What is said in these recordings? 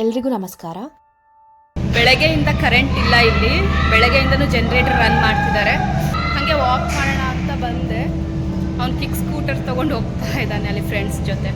ಎಲ್ರಿಗೂ ನಮಸ್ಕಾರ. ಬೆಳಗ್ಗೆಯಿಂದ ಕರೆಂಟ್ ಇಲ್ಲ ಇಲ್ಲಿ. ಬೆಳಗ್ಗೆಯಿಂದನೂ ಜನರೇಟರ್ ರನ್ ಮಾಡ್ತಿದ್ದಾರೆ. ಹಾಗೆ ವಾಕ್ ಮಾಡೋಣ ಅಂತ ಬಂದೆ. ಅವ್ನು ಕಿಕ್ ಸ್ಕೂಟರ್ ತಗೊಂಡು ಹೋಗ್ತಾ ಇದ್ದಾನೆ ಅಲ್ಲಿ ಫ್ರೆಂಡ್ಸ್ ಜೊತೆ.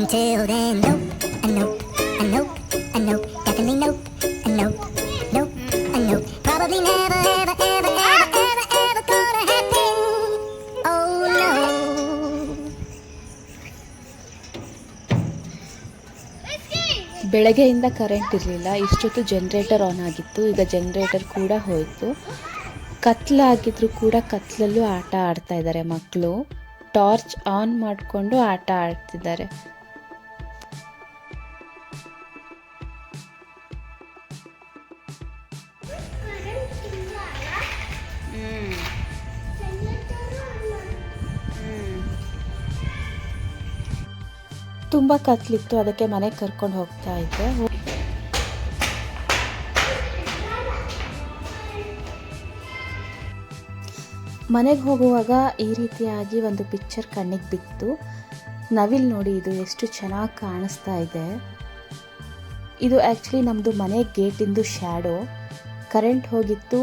Until then, nope, definitely nope, probably never, ever, ever, ever, ever, ever gonna happen. Oh no. ಬೆಳಗ್ಗೆಯಿಂದ ಕರೆಂಟ್ ಇರಲಿಲ್ಲ. ಇಷ್ಟೊತ್ತು ಜನರೇಟರ್ ಆನ್ ಆಗಿತ್ತು. ಈಗ ಜನರೇಟರ್ ಕೂಡ ಹೋಯಿತು. ಕತ್ಲಾಗಿದ್ರು ಕೂಡ ಕತ್ಲಲ್ಲೂ ಆಟ ಆಡ್ತಾ ಇದ್ದಾರೆ ಮಕ್ಕಳು. ಟಾರ್ಚ್ ಆನ್ ಮಾಡಿಕೊಂಡು ಆಟ ಆಡ್ತಿದ್ದಾರೆ. ತುಂಬ ಕತ್ಲಿತ್ತು, ಅದಕ್ಕೆ ಮನೆಗೆ ಕರ್ಕೊಂಡು ಹೋಗ್ತಾ ಇದ್ದೆ. ಮನೆಗೆ ಹೋಗುವಾಗ ಈ ರೀತಿಯಾಗಿ ಒಂದು ಪಿಕ್ಚರ್ ಕಣ್ಣಿಗೆ ಬಿತ್ತು. ನವಿಲ್ ನೋಡಿ, ಇದು ಎಷ್ಟು ಚೆನ್ನಾಗಿ ಕಾಣಿಸ್ತಾ ಇದೆ. ಇದು ಆ್ಯಕ್ಚುಲಿ ನಮ್ಮದು ಮನೆ ಗೇಟಿಂದು ಶ್ಯಾಡೋ. ಕರೆಂಟ್ ಹೋಗಿತ್ತು,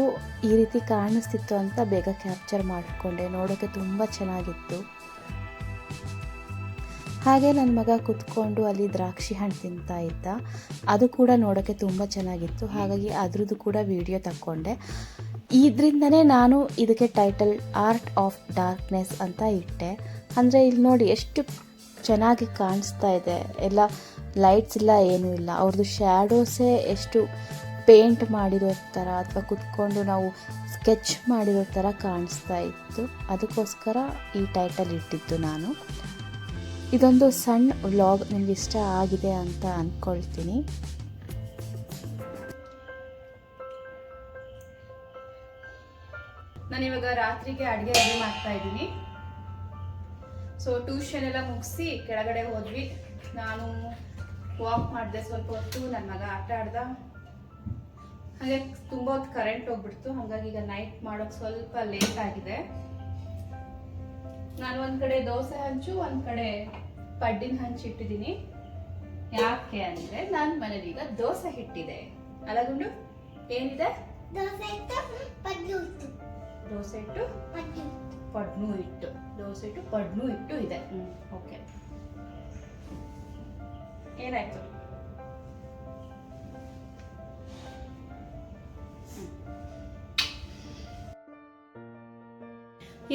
ಈ ರೀತಿ ಕಾಣಿಸ್ತಿತ್ತು ಅಂತ ಬೇಗ ಕ್ಯಾಪ್ಚರ್ ಮಾಡಿಕೊಂಡೆ. ನೋಡೋಕ್ಕೆ ತುಂಬ ಚೆನ್ನಾಗಿತ್ತು. ಹಾಗೆ ನನ್ನ ಮಗ ಕೂತ್ಕೊಂಡು ಅಲ್ಲಿ ದ್ರಾಕ್ಷಿ ಹಣ್ಣು ತಿಂತಾ ಇದ್ದ. ಅದು ಕೂಡ ನೋಡೋಕ್ಕೆ ತುಂಬ ಚೆನ್ನಾಗಿತ್ತು. ಹಾಗಾಗಿ ಅದ್ರದ್ದು ಕೂಡ ವಿಡಿಯೋ ತಕ್ಕೊಂಡೆ. ಇದರಿಂದನೇ ನಾನು ಇದಕ್ಕೆ ಟೈಟಲ್ ಆರ್ಟ್ ಆಫ್ ಡಾರ್ಕ್ನೆಸ್ ಅಂತ ಇಟ್ಟೆ. ಅಂದರೆ ಇಲ್ಲಿ ನೋಡಿ ಎಷ್ಟು ಚೆನ್ನಾಗಿ ಕಾಣಿಸ್ತಾ ಇದೆ. ಎಲ್ಲ ಲೈಟ್ಸ್ ಇಲ್ಲ, ಏನೂ ಇಲ್ಲ. ಅವ್ರದ್ದು ಶ್ಯಾಡೋಸೇ ಎಷ್ಟು ಪೇಂಟ್ ಮಾಡಿರೋ ಥರ ಅಥವಾ ಕುತ್ಕೊಂಡು ನಾವು ಸ್ಕೆಚ್ ಮಾಡಿರೋ ಥರ ಕಾಣಿಸ್ತಾ ಇತ್ತು. ಅದಕ್ಕೋಸ್ಕರ ಈ ಟೈಟಲ್ ಇಟ್ಟಿದ್ದು ನಾನು. ಇದೊಂದು ಸಣ್ಣ ವ್ಲಾಗ್ ನಿಮ್ಗೆ ಇಷ್ಟ ಆಗಿದೆ ಅಂತ ಅಂದ್ಕೊಳ್ತೀನಿ. ನಾನಿವಾಗ ರಾತ್ರಿಗೆ ಅಡುಗೆ ರೆಡಿ ಮಾಡ್ತಾ ಇದ್ದೀನಿ. ಸೊ ಟ್ಯೂಷನ್ ಎಲ್ಲ ಮುಗಿಸಿ ಕೆಳಗಡೆ ಹೋದ್ವಿ. ನಾನು ವಾಕ್ ಮಾಡಿದೆ ಸ್ವಲ್ಪ ಹೊತ್ತು. ನನ್ನ ಮಗ ಆಟ ಆಡ್ದ. ಹಾಗೆ ತುಂಬ ಹೊತ್ತು ಕರೆಂಟ್ ಹೋಗ್ಬಿಡ್ತು. ಹಾಗಾಗಿ ಈಗ ನೈಟ್ ಮಾಡೋಕೆ ಸ್ವಲ್ಪ ಲೇಟ್ ಆಗಿದೆ. ನಾನು ಒಂದು ಕಡೆ ದೋಸೆ ಹಂಚು, ಒಂದು ಕಡೆ ಪಡ್ಡಿನ ಹಂಚು ಇಟ್ಟಿದ್ದೀನಿ. ಯಾಕೆ ಅಂದರೆ ನನ್ನ ಮನೇಲಿ ಈಗ ದೋಸೆ ಹಿಟ್ಟಿದೆ. ಅಲಗುಂಡು ಏನಿದೆ? ದೋಸೆ ಇಟ್ಟು ಪಡ್ನು ಇಟ್ಟು, ದೋಸೆ ಇಟ್ಟು ಪಡ್ನು ಇಟ್ಟು ಇದೆ. ಓಕೆ, ಏನಾಯ್ತು?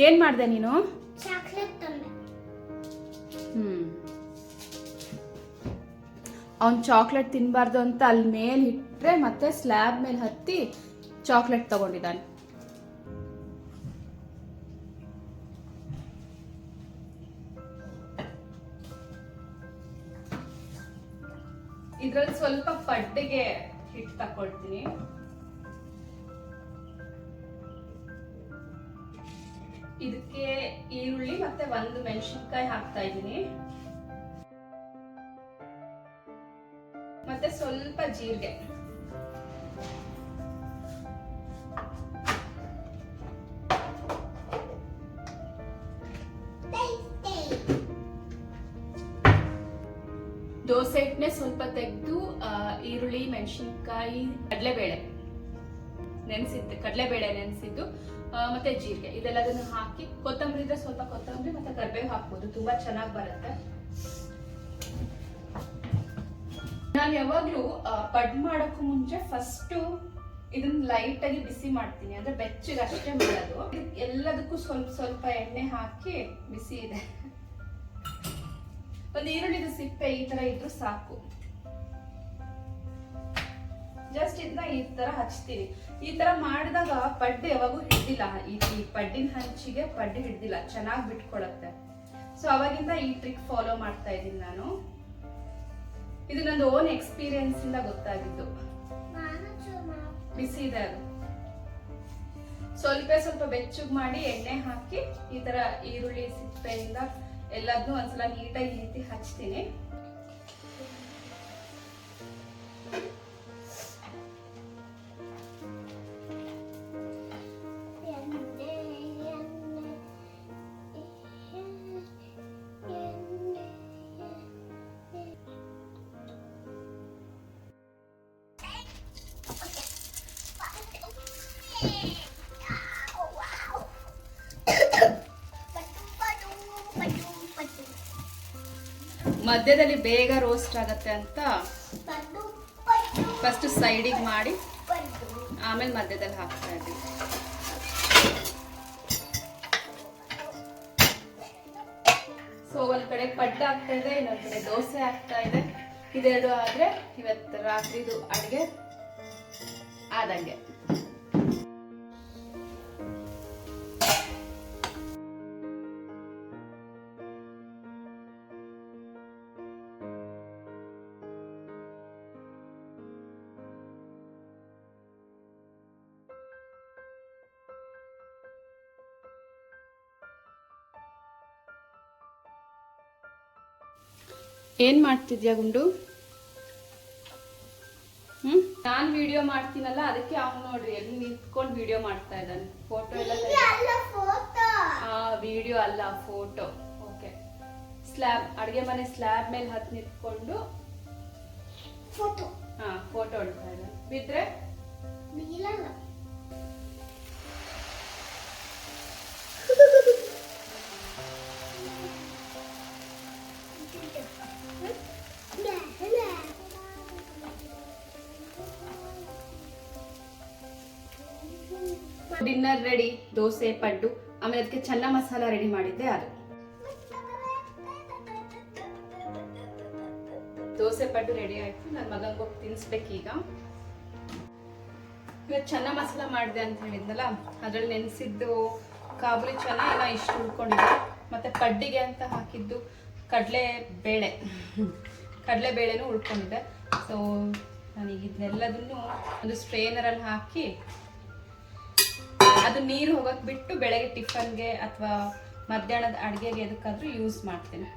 ಏನ್ ಮಾಡ್ದೆ ನೀನು? ಅವ್ನು ಚಾಕ್ಲೇಟ್ ತಿನ್ಬಾರ್ದು ಅಂತ ಅಲ್ಲಿ ಮೇಲೆ ಇಟ್ರೆ ಮತ್ತೆ ಸ್ಲ್ಯಾಬ್ ಮೇಲೆ ಹತ್ತಿ ಚಾಕ್ಲೇಟ್ ತಗೊಂಡಿದ್ದಾನೆ. ಇದ್ರಲ್ಲಿ ಸ್ವಲ್ಪ ಪಡ್ಡಿಗೆ ಹಿಟ್ಟು ತಕೊಳ್ತೀನಿ. ಇದಕ್ಕೆ ಈರುಳ್ಳಿ ಮತ್ತೆ ಒಂದು ಮೆಣಸಿನಕಾಯಿ ಹಾಕ್ತಾ ಇದ್ದೀನಿ. ಮತ್ತೆ ಸ್ವಲ್ಪ ಜೀರಿಗೆ. ದೋಸೆ ಹಿಟ್ಟನೆ ಸ್ವಲ್ಪ ತೆಗೆದು ಈರುಳ್ಳಿ, ಮೆಣಸಿನಕಾಯಿ, ಕಡಲೆಬೇಳೆ ನೆನೆಸಿದ್ದು ಮತ್ತೆ ಜೀರಿಗೆ ಇದೆಲ್ಲದನ್ನು ಹಾಕಿ, ಕೊತ್ತಂಬರಿ ಇದ್ರೆ ಸ್ವಲ್ಪ ಕೊತ್ತಂಬರಿ ಮತ್ತೆ ಕರಿಬೇವು ಹಾಕ್ಬೋದು, ತುಂಬಾ ಚೆನ್ನಾಗಿ ಬರುತ್ತೆ. ನಾನು ಯಾವಾಗ್ಲೂ ಪಡ್ ಮಾಡೋಕ್ಕೂ ಮುಂಚೆ ಫಸ್ಟು ಇದನ್ನ ಲೈಟ್ ಆಗಿ ಬಿಸಿ ಮಾಡ್ತೀನಿ, ಅಂದ್ರೆ ಬೆಚ್ಚಗೆ ಅಷ್ಟೇ ಮಾಡೋದು. ಎಲ್ಲದಕ್ಕೂ ಸ್ವಲ್ಪ ಸ್ವಲ್ಪ ಎಣ್ಣೆ ಹಾಕಿ ಬಿಸಿ ಇದೆ. ಒಂದು ಈರುಳ್ಳಿದ ಸಿಪ್ಪೆ ಈ ತರ ಇದ್ರು ಸಾಕು. ಜಸ್ಟ್ ಇದನ್ನ ಈ ತರ ಹಚ್ತೀನಿ. ಈ ತರ ಮಾಡಿದಾಗ ಪಡ್ಡು ಯಾವಾಗೂ ಹಿಡ್ದಿಲ್ಲ, ಈ ಪಡ್ಡಿನ ಹಂಚಿಗೆ ಪಡ್ಡು ಹಿಡ್ದಿಲ್ಲ, ಚೆನ್ನಾಗಿ ಬಿಟ್ಕೊಳತ್ತೆ. ಸೊ ಅವಾಗಿಂದ ಈ ಟ್ರಿಕ್ ಫಾಲೋ ಮಾಡ್ತಾ ಇದ್ದೀನಿ ನಾನು. ಇದು ನಂದು ಓನ್ ಎಕ್ಸ್ಪೀರಿಯನ್ಸ್ ಇಂದ ಗೊತ್ತಾಗಿದ್ದು. ಬಿಸಿ ಇದೆ ಅದು. ಸ್ವಲ್ಪ ಬೆಚ್ಚಗ್ ಮಾಡಿ ಎಣ್ಣೆ ಹಾಕಿ ಈ ತರ ಈರುಳ್ಳಿ ಸಿಪ್ಪೆಯಿಂದ ಎಲ್ಲದನ್ನೂ ಒಂದ್ಸಲ ನೀಟಾಗಿ ಈ ರೀತಿ ಹಚ್ತೀನಿ. ಮಧ್ಯದಲ್ಲಿ ಬೇಗ ರೋಸ್ಟ್ ಆಗತ್ತೆ ಅಂತ ಫಸ್ಟ್ ಸೈಡಿಗೆ ಮಾಡಿ ಆಮೇಲೆ ಮಧ್ಯದಲ್ಲಿ ಹಾಕ್ತಾ ಇದ್ದೀವಿ. ಸೊ ಒಂದ್ ಕಡೆ ಪಡ್ಡು ಆಗ್ತಾ ಇದೆ, ಇನ್ನೊಂದ್ ಕಡೆ ದೋಸೆ ಆಗ್ತಾ ಇದೆ. ಇದೆರಡು ಆದ್ರೆ ಇವತ್ತು ರಾತ್ರಿದು ಅಡುಗೆ ಆದಂಗೆ. ಏನ್ ಮಾಡ್ತಿದ್ಯಾ ಗುಂಡು? ನಾನ್ ವಿಡಿಯೋ ಮಾಡ್ತೀನಲ್ಲ, ಅದಕ್ಕೆ ಅವ್ನು ನೋಡ್ರಿ ಎಲ್ಲಿ ನಿಂತ್ಕೊಂಡು ವಿಡಿಯೋ ಮಾಡ್ತಾ ಇದ್ದಾನೆ. ಫೋಟೋ ಎಲ್ಲ ವಿಡಿಯೋ ಅಲ್ಲ, ಫೋಟೋ. ಓಕೆ, ಸ್ಲ್ಯಾಬ್, ಅಡುಗೆ ಮನೆ ಸ್ಲ್ಯಾಬ್ ಮೇಲೆ ಹತ್ತು ನಿಂತ್ಕೊಂಡು ಫೋಟೋ ಹೊಡ್ತಾ ಇದ್ದಾನೆ. ಬಿದ್ರೆ ಡಿನ್ನರ್ ರೆಡಿ. ದೋಸೆ ಪಡ್ಡು, ಆಮೇಲೆ ಅದಕ್ಕೆ ಚೆನ್ನ ಮಸಾಲ ರೆಡಿ ಮಾಡಿದ್ದೆ. ಅದು ದೋಸೆ ಪಡ್ಡು ರೆಡಿ ಆಯ್ತು. ನನ್ನ ಮಗಂಗೆ ಹೋಗಿ ತಿನ್ಸ್ಬೇಕೀಗ. ಇವತ್ತು ಚೆನ್ನ ಮಸಾಲ ಮಾಡಿದೆ ಅಂತ ಹೇಳಿದ್ನಲ್ಲ, ಅದ್ರಲ್ಲಿ ನೆನೆಸಿದ್ದು ಕಾಬೂಲಿ ಚೆನ್ನ ಎಲ್ಲ ಇಷ್ಟು ಉಳ್ಕೊಂಡಿದೆ. ಮತ್ತೆ ಪಡ್ಡಿಗೆ ಅಂತ ಹಾಕಿದ್ದು ಕಡಲೆಬೇಳೆನೂ ಉಳ್ಕೊಂಡಿದೆ. ಸೊ ನಾನೀಗ ಇದನ್ನೆಲ್ಲದನ್ನು ಒಂದು ಸ್ಟ್ರೇನರಲ್ಲಿ ಹಾಕಿ ಅದು ನೀರು ಹೋಗಕ್ಕೆ ಬಿಟ್ಟು ಬೆಳಗ್ಗೆ ಟಿಫನ್ಗೆ ಅಥವಾ ಮಧ್ಯಾಹ್ನದ ಅಡುಗೆಗೆ ಎದಕ್ಕಾದ್ರೂ ಯೂಸ್ ಮಾಡ್ತೀನಿ.